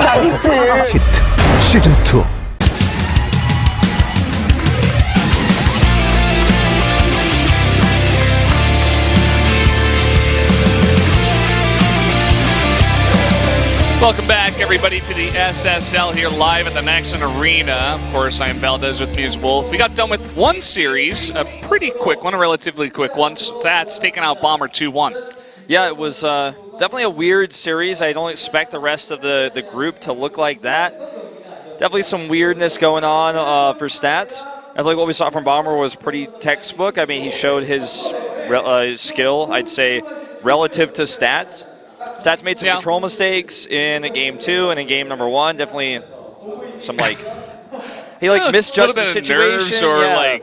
히트 시즌2. Welcome back, everybody, to the SSL here live at the Nexon Arena. Of course, I am Valdez, with me is Wolf. We got done with one series, a pretty quick one, a relatively quick one. Stats taking out Bomber 2-1. Yeah, it was definitely a weird series. I don't expect the rest of the group to look like that. Definitely some weirdness going on for Stats. I feel like what we saw from Bomber was pretty textbook. I mean, he showed his skill, I'd say, relative to Stats. Stats made some control mistakes in game 2 and in game number 1. Definitely some he misjudged the situation. Nerves or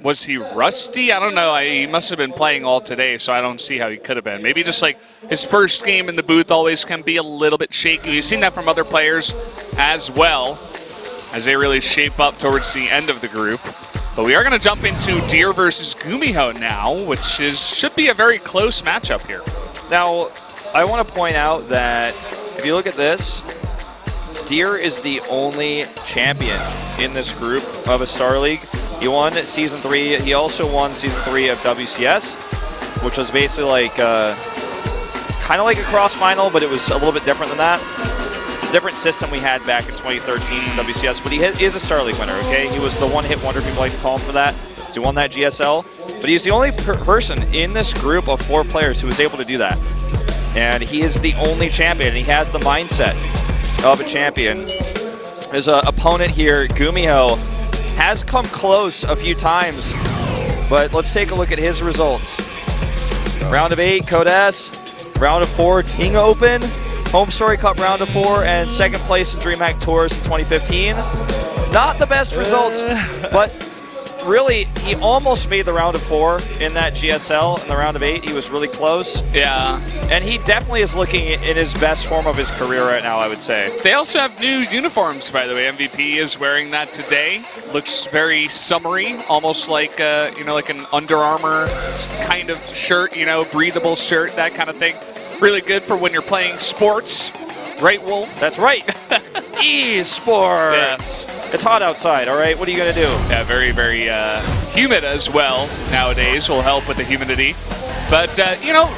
was he rusty? I don't know. He must have been playing all today, so I don't see how he could have been. Maybe just his first game in the booth always can be a little bit shaky. We've seen that from other players as well as they really shape up towards the end of the group. But we are going to jump into Deer versus GuMiho now, which should be a very close matchup here. Now, I want to point out that if you look at this, Deer is the only champion in this group of a Star League. He won Season 3. He also won Season 3 of WCS, which was basically kind of like a cross-final, but it was a little bit different than that. Different system we had back in 2013 WCS, but he is a Star League winner, okay? He was the one-hit wonder, people like to call him for that. So he won that GSL, but he's the only person in this group of 4 players who was able to do that. And he is the only champion, and he has the mindset of a champion. His opponent here, GuMiho, has come close a few times, but let's take a look at his results. Round of 8, Code S. Round of 4, Ting Open. Home Story Cup round of 4, and second place in DreamHack Tours in 2015. Not the best results, but really, he almost made the round of 4 in that GSL. In the round of 8, he was really close. Yeah. And he definitely is looking in his best form of his career right now, I would say. They also have new uniforms, by the way. MVP is wearing that today. Looks very summery, almost like like an Under Armour kind of shirt, breathable shirt, that kind of thing. Really good for when you're playing sports. Right, Wolf? That's right. Esports. Yes. It's hot outside, all right? What are you going to do? Yeah, very, very humid as well nowadays. Will help with the humidity. But,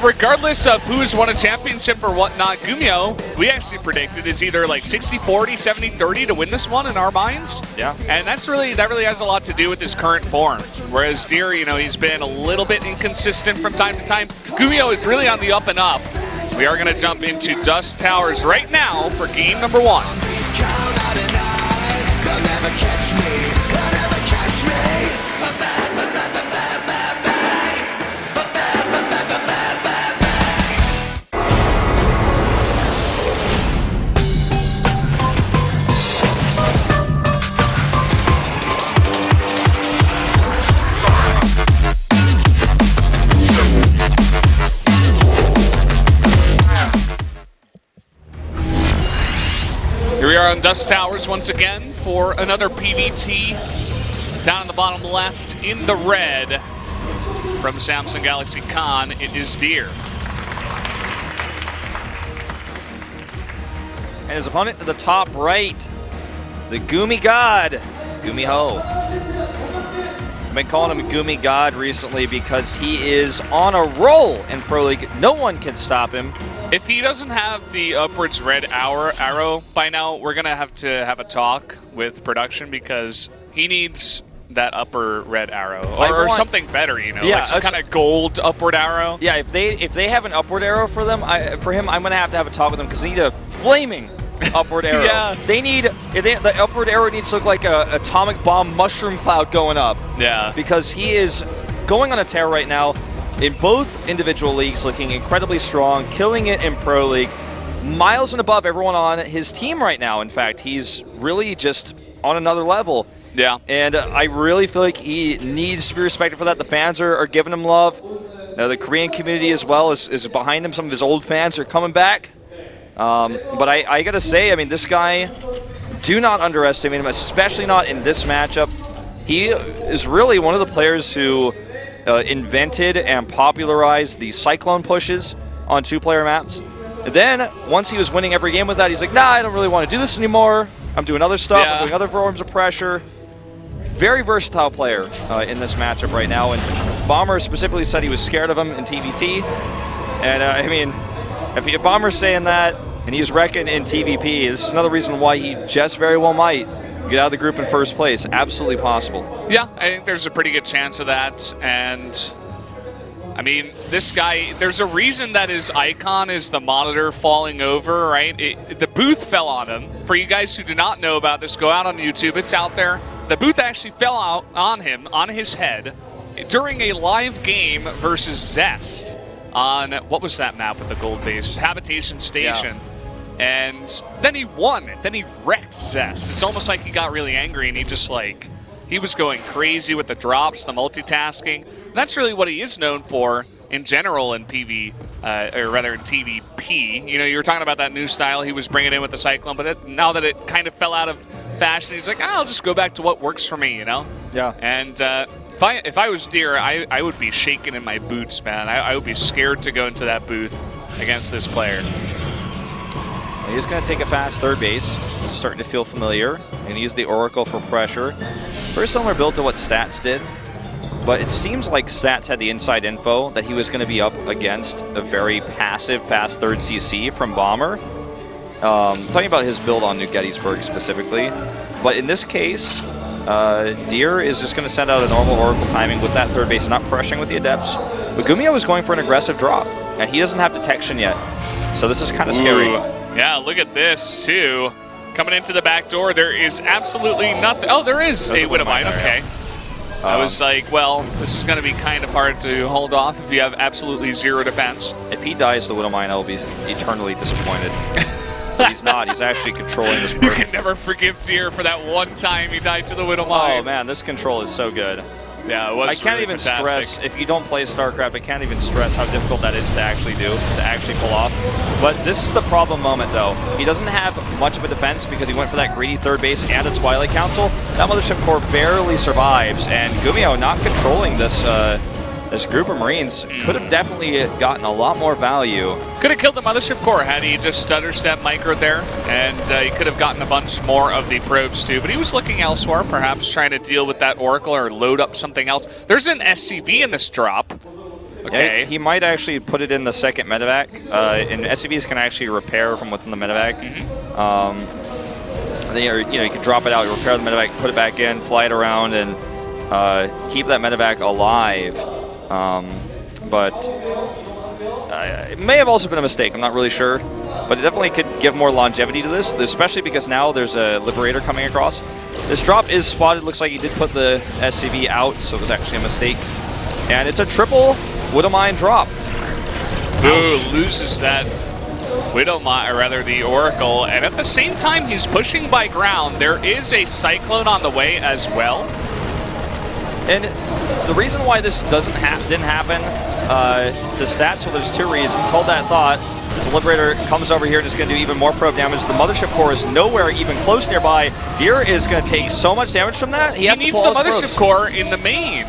regardless of who's won a championship or whatnot, GuMiho, we actually predicted, is either 60-40, 70-30 to win this one in our minds. Yeah. And that really has a lot to do with his current form. Whereas Deer, he's been a little bit inconsistent from time to time. GuMiho is really on the up and up. We are going to jump into Dust Towers right now for game number 1. Here we are on Dust Towers once again for another PVT. Down in the bottom left in the red from Samsung Galaxy Con, it is Deer. And his opponent to the top right, the Gumi God, GuMiho. I've been calling him Gumi God recently because he is on a roll in Pro League. No one can stop him. If he doesn't have the upwards red arrow by now, we're going to have a talk with production because he needs that upper red arrow or something better, some kind of gold upward arrow. Yeah, if they have an upward arrow for him, I'm going to have a talk with them because they need a flaming upward arrow. Yeah. The upward arrow needs to look like a atomic bomb mushroom cloud going up. Yeah. Because he is going on a tear right now. In both individual leagues, looking incredibly strong, killing it in Pro League, miles and above everyone on his team right now. In fact, he's really just on another level. Yeah. And I really feel like he needs to be respected for that. The fans are giving him love. The Korean community as well is behind him. Some of his old fans are coming back. But I got to say, this guy, do not underestimate him, especially not in this matchup. He is really one of the players who invented and popularized the Cyclone pushes on 2-player maps. Then, once he was winning every game with that, he's like, nah, I don't really want to do this anymore. I'm doing other stuff. I'm doing other forms of pressure. Very versatile player in this matchup right now. And Bomber specifically said he was scared of him in TVT. And, I mean, if Bomber's saying that and he's wrecking in TVP, this is another reason why he just very well might get out of the group in first place. Absolutely possible. Yeah, I think there's a pretty good chance of that. And I mean, this guy, there's a reason that his icon is the monitor falling over, right? The booth fell on him. For you guys who do not know about this, go out on YouTube. It's out there. The booth actually fell out on him, on his head, during a live game versus Zest on, what was that map with the gold base? Habitation Station. Yeah. And then he won it. Then he wrecked Zest. It's almost like he got really angry and he just like, he was going crazy with the drops, the multitasking. And that's really what he is known for in general in PV, or rather in TVP. You know, you were talking about that new style he was bringing in with the Cyclone, but now that it kind of fell out of fashion, he's like, I'll just go back to what works for me, you know? Yeah. And if I was Deer, I would be shaking in my boots, man. I would be scared to go into that booth against this player. He's going to take a fast third base. He's starting to feel familiar. And use the Oracle for pressure. Very similar build to what Stats did. But it seems like Stats had the inside info that he was going to be up against a very passive fast third CC from Bomber. Talking about his build on New Gettysburg specifically. But in this case, Deer is just going to send out a normal Oracle timing with that third base, not pressuring with the Adepts. But GuMiho is going for an aggressive drop. And he doesn't have detection yet. So this is kind of scary. Yeah, look at this, too. Coming into the back door, there is absolutely nothing. Oh, there is a Widowmine. Okay. I was like, well, this is going to be kind of hard to hold off if you have absolutely zero defense. If he dies to Widowmine, I will be eternally disappointed. But he's not. He's actually controlling this person. You can never forgive Deer for that one time he died to the Widowmine. Oh, man, this control is so good. Yeah, it was. I can't really even fantastic. stress, if you don't play StarCraft, I can't even stress how difficult that is to actually do, to actually pull off. But this is the problem moment, though. He doesn't have much of a defense because he went for that greedy third base and a Twilight Council. That Mothership Core barely survives, and GuMiho not controlling this this group of Marines could have definitely gotten a lot more value. Could have killed the Mothership Core had he just stutter step microed there, and he could have gotten a bunch more of the probes too. But he was looking elsewhere, perhaps trying to deal with that Oracle or load up something else. There's an SCV in this drop. Okay. Yeah, he might actually put it in the second medevac, and SCVs can actually repair from within the medevac. You can drop it out, repair the medevac, put it back in, fly it around, and keep that medevac alive. But it may have also been a mistake. I'm not really sure. But it definitely could give more longevity to this, especially because now there's a Liberator coming across. This drop is spotted. Looks like he did put the SCV out, so it was actually a mistake. And it's a triple Widowmine drop. Ooh, loses that Widowmine, or rather the Oracle. And at the same time, he's pushing by ground. There is a Cyclone on the way as well. And the reason why this didn't happen to Stats, well, there's two reasons. Hold that thought. This Liberator comes over here and is going to do even more probe damage. The Mothership Core is nowhere even close nearby. Deer is going to take so much damage from that. He needs the Mothership Core in the main,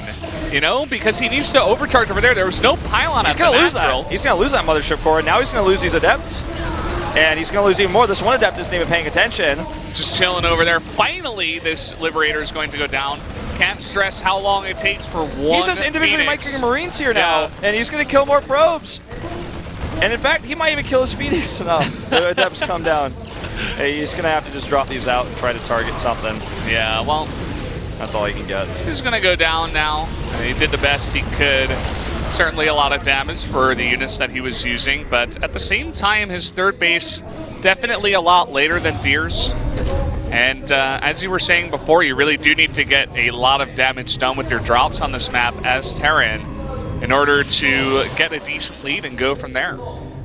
you know, because he needs to overcharge over there. There was no pylon at the natural. He's going to lose that Mothership Core. Now he's going to lose these Adepts. And he's going to lose even more. This one Adept isn't even paying attention. Just chilling over there. Finally, this Liberator is going to go down. Can't stress how long it takes for one. He's just individually microing Marines here now, and he's going to kill more probes. And in fact, he might even kill his Phoenix now. The Adepts come down. Hey, he's going to have to just drop these out and try to target something. Yeah, well, that's all he can get. He's going to go down now. He did the best he could. Certainly a lot of damage for the units that he was using, but at the same time, his third base definitely a lot later than Deer's. And as you were saying before, you really do need to get a lot of damage done with your drops on this map as Terran in order to get a decent lead and go from there.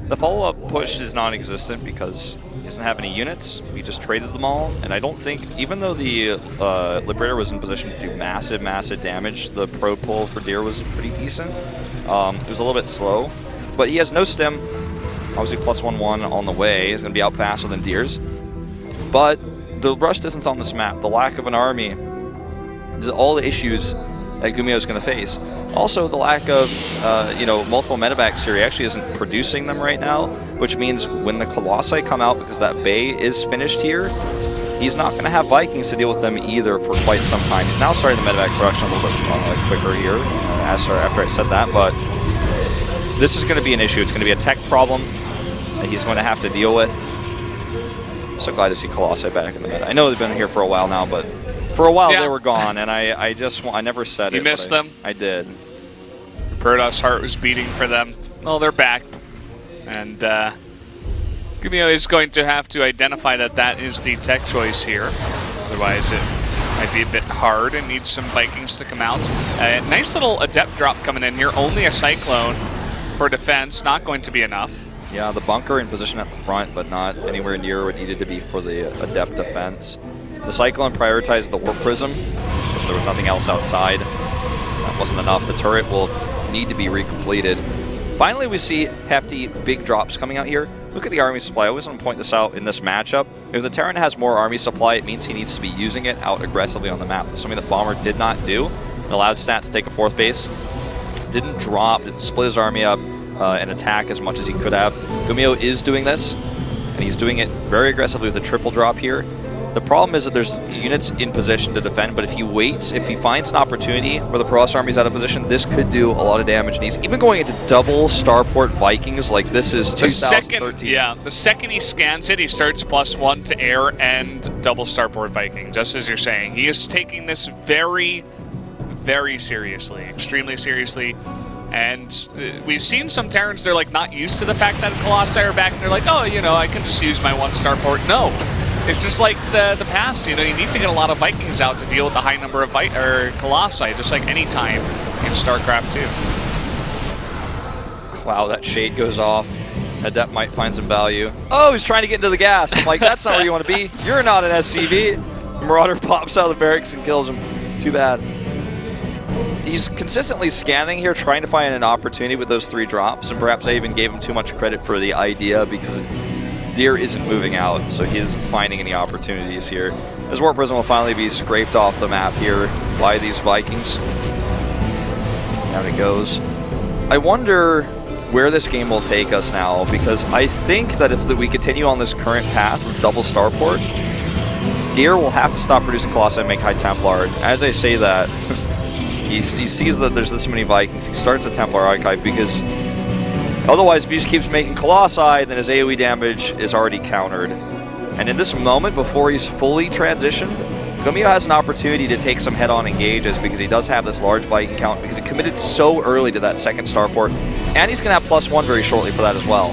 The follow-up push is non-existent because he doesn't have any units. We just traded them all, and I don't think, even though the Liberator was in position to do massive, massive damage, the probe pull for Deer was pretty decent. It was a little bit slow, but he has no stim. Obviously, +1/1 on the way. He's going to be out faster than Deer's. But the rush distance on this map, the lack of an army, is all the issues that GuMiho is going to face. Also, the lack of multiple medevacs here. He actually isn't producing them right now. which means when the Colossi come out, because that Bay is finished here, he's not going to have Vikings to deal with them either for quite some time. He's now starting the medevac production a little bit quicker here after I said that, but this is going to be an issue. It's going to be a tech problem that he's going to have to deal with. So glad to see Colossi back in the meta. I know they've been here for a while now, but for a while they were gone, and I never said it. You missed them? I did. Birdos' heart was beating for them. Well, they're back. And GuMiho is going to have to identify that that is the tech choice here. Otherwise, it might be a bit hard and needs some Vikings to come out. Nice little Adept drop coming in here. Only a Cyclone for defense. Not going to be enough. Yeah, the bunker in position at the front, but not anywhere near what needed to be for the Adept defense. The Cyclone prioritized the Warp Prism, because there was nothing else outside. That wasn't enough. The turret will need to be recompleted. Finally, we see hefty, big drops coming out here. Look at the army supply. I always want to point this out in this matchup. If the Terran has more army supply, it means he needs to be using it out aggressively on the map. That's something that Bomber did not do. It allowed Stats to take a 4th base. Didn't drop, didn't split his army up and attack as much as he could have. GuMiho is doing this, and he's doing it very aggressively with a triple drop here. The problem is that there's units in position to defend, but if he waits, if he finds an opportunity where the Protoss army's out of position, this could do a lot of damage. And he's even going into double Starport Vikings like this is 2013. The second he scans it, he starts +1 to air and double Starport Viking, just as you're saying. He is taking this very, very seriously, extremely seriously. And we've seen some Terrans, they're like not used to the fact that Colossi are back, and they're like, oh, you know, I can just use my 1 Starport. No. It's just like the past, you know, you need to get a lot of Vikings out to deal with the high number of Colossi, just like any time in StarCraft 2. Wow, that shade goes off. Adept might find some value. Oh, he's trying to get into the gas. I'm like, that's not where you want to be. You're not an SCV. Marauder pops out of the barracks and kills him. Too bad. He's consistently scanning here, trying to find an opportunity with those 3 drops, and perhaps I even gave him too much credit for the idea because Deer isn't moving out, so he isn't finding any opportunities here. His Warp Prism will finally be scraped off the map here by these Vikings. Down it goes. I wonder where this game will take us now, because I think that if we continue on this current path with double Starport, Deer will have to stop producing Colossi and make High Templar. As I say that, he sees that there's this many Vikings. He starts a Templar Archive because otherwise, if he just keeps making Colossi, then his AoE damage is already countered. And in this moment, before he's fully transitioned, GuMiho has an opportunity to take some head-on engages because he does have this large Viking count because he committed so early to that 2nd Starport. And he's going to have +1 very shortly for that as well.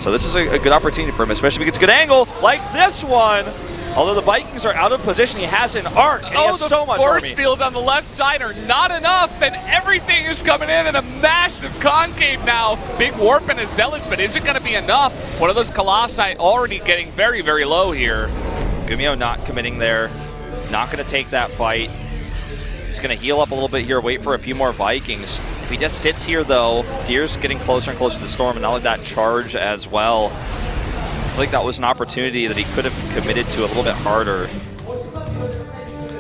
So this is a good opportunity for him, especially if he gets a good angle like this one. Although the Vikings are out of position, he has an arc, and he has so much army. The force field on the left side are not enough, and everything is coming in a massive concave now. Big warp and a Zealous, but is it going to be enough? One of those Colossi already getting very, very low here. GuMiho not committing there, not going to take that fight. He's going to heal up a little bit here, wait for a few more Vikings. If he just sits here, though, Deer's getting closer and closer to the Storm, and not only that, charge as well. I feel like that was an opportunity that he could have committed to a little bit harder.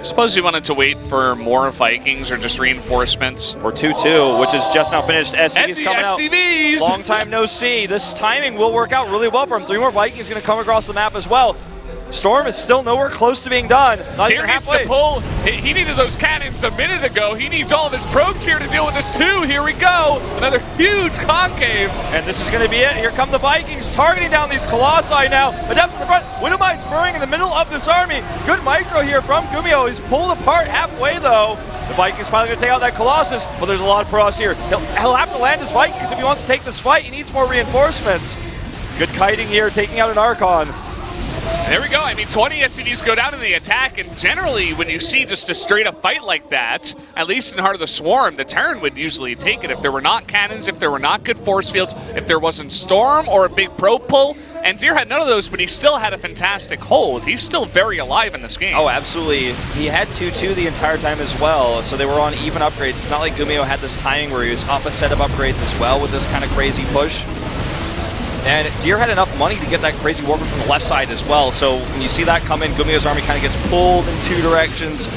Suppose he wanted to wait for more Vikings or just reinforcements. Or 2-2, which is just now finished. SCV's coming SCVs. out. Long time no see. This timing will work out really well for him. 3 more Vikings going to come across the map as well. Storm is still nowhere close to being done. Not Deer even needs halfway. to pull. He needed those cannons a minute ago. He needs all of his probes here to deal with this too. Here we go. Another huge concave. And this is going to be it. Here come the Vikings targeting down these Colossi now. Adept in the front. Widowmine's burrowing in the middle of this army. Good micro here from GuMiho. He's pulled apart halfway though. The Vikings finally going to take out that Colossus, but there's a lot of Protoss here. He'll have to land his Vikings if he wants to take this fight. He needs more reinforcements. Good kiting here, taking out an Archon. There we go. I mean, 20 SCVs go down in the attack, and generally, when you see just a straight-up fight like that, at least in Heart of the Swarm, the Terran would usually take it if there were not cannons, if there were not good force fields, if there wasn't Storm or a big probe pull. And Deer had none of those, but he still had a fantastic hold. He's still very alive in this game. Oh, absolutely. He had 2-2 the entire time as well, so they were on even upgrades. It's not like GuMiho had this timing where he was off a set of upgrades as well with this kind of crazy push. And Deer had enough money to get that crazy warper from the left side as well. So when you see that come in, GuMiho's army kind of gets pulled in 2 directions.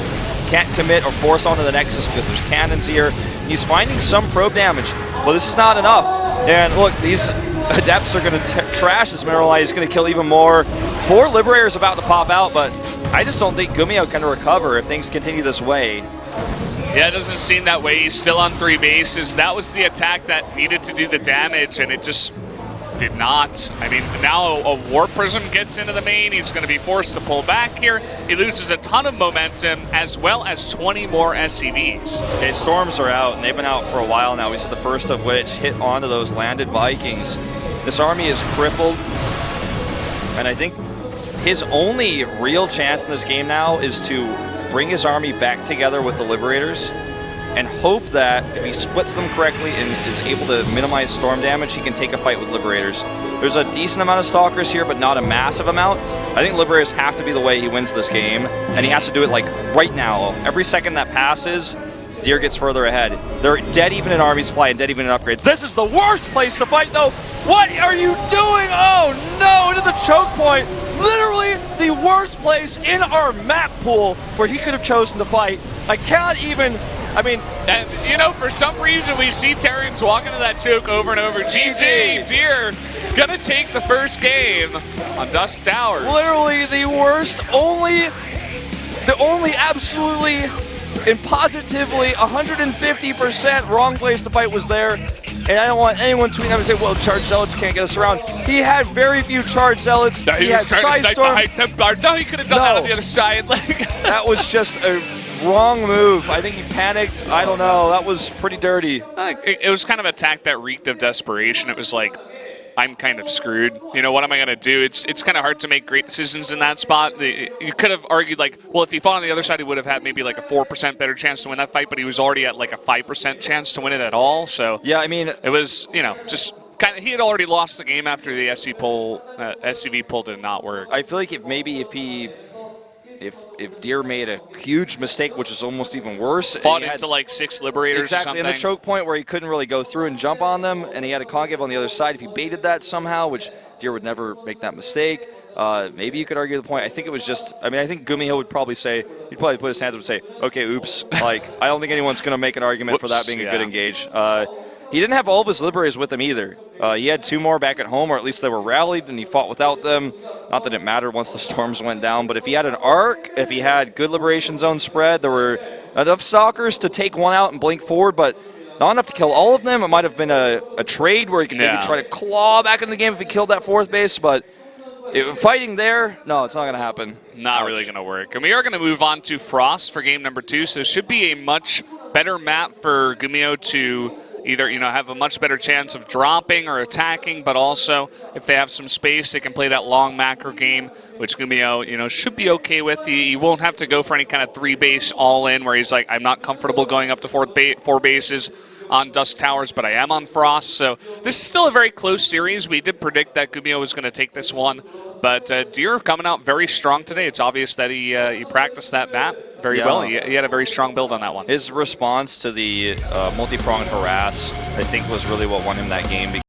Can't commit or force onto the Nexus because there's cannons here. He's finding some probe damage, but this is not enough. And look, these Adepts are going to trash this Mineral Light. He's going to kill even more. 4 Liberators about to pop out, but I just don't think GuMiho can recover if things continue this way. Yeah, it doesn't seem that way. He's still on 3 bases. That was the attack that needed to do the damage, and it just did not. I mean, now a War Prism gets into the main. He's going to be forced to pull back here. He loses a ton of momentum, as well as 20 more SCVs. Okay, Storms are out, and they've been out for a while now. We said the first of which hit onto those landed Vikings. This army is crippled, and I think his only real chance in this game now is to bring his army back together with the Liberators and hope that if he splits them correctly and is able to minimize storm damage, he can take a fight with Liberators. There's a decent amount of Stalkers here, but not a massive amount. I think Liberators have to be the way he wins this game, and he has to do it like right now. Every second that passes, Deer gets further ahead. They're dead even in army supply and dead even in upgrades. This is the worst place to fight though. What are you doing? Oh no, into the choke point. Literally the worst place in our map pool where he could have chosen to fight. I can't even, I mean. And, you know, for some reason we see Terrence walk into that choke over and over. GG, Deer gonna take the first game on Dusk Towers. Literally the worst, the only absolutely and positively 150% wrong place to fight was there. And I don't want anyone tweeting out and say, well, Charge Zealots can't get us around. He had very few Charge Zealots. No, he had was trying to snipe the high temp guard. No, he could have done that on the other side. That was just a wrong move. I think he panicked. I don't know. That was pretty dirty. It was kind of an attack that reeked of desperation. It was like, I'm kind of screwed. You know, what am I going to do? It's kind of hard to make great decisions in that spot. You could have argued, like, well, if he fought on the other side, he would have had maybe like a 4% better chance to win that fight, but he was already at like a 5% chance to win it at all. So yeah, I mean, it was, you know, just kind of, he had already lost the game after the SCV pull did not work. I feel like if Deer made a huge mistake, which is almost even worse. Fought into like 6 Liberators exactly, or something. In the choke point where he couldn't really go through and jump on them, and he had a concave on the other side. If he baited that somehow, which Deer would never make that mistake, maybe you could argue the point. I think it was just, I mean, I think GuMiho would probably say, he'd probably put his hands up and say, okay, oops. Like, I don't think anyone's going to make an argument for that being a good engage. He didn't have all of his Liberators with him either. He had 2 more back at home, or at least they were rallied, and he fought without them. Not that it mattered once the storms went down, but if he had an arc, if he had good Liberation Zone spread, there were enough Stalkers to take one out and blink forward, but not enough to kill all of them. It might have been a trade where he could maybe try to claw back into the game if he killed that 4th base, but fighting there, no, it's not going to happen. Not really going to work. And we are going to move on to Frost for game number 2, so it should be a much better map for GuMiho to either, you know, have a much better chance of dropping or attacking, but also if they have some space, they can play that long macro game, which GuMiho, you know, should be okay with. He won't have to go for any kind of 3-base all-in where he's like, I'm not comfortable going up to 4 bases on Dusk Towers, but I am on Frost. So this is still a very close series. We did predict that GuMiho was going to take this one, but Deer coming out very strong today. It's obvious that he practiced that map very well. He had a very strong build on that one. His response to the multi-pronged harass, I think, was really what won him that game.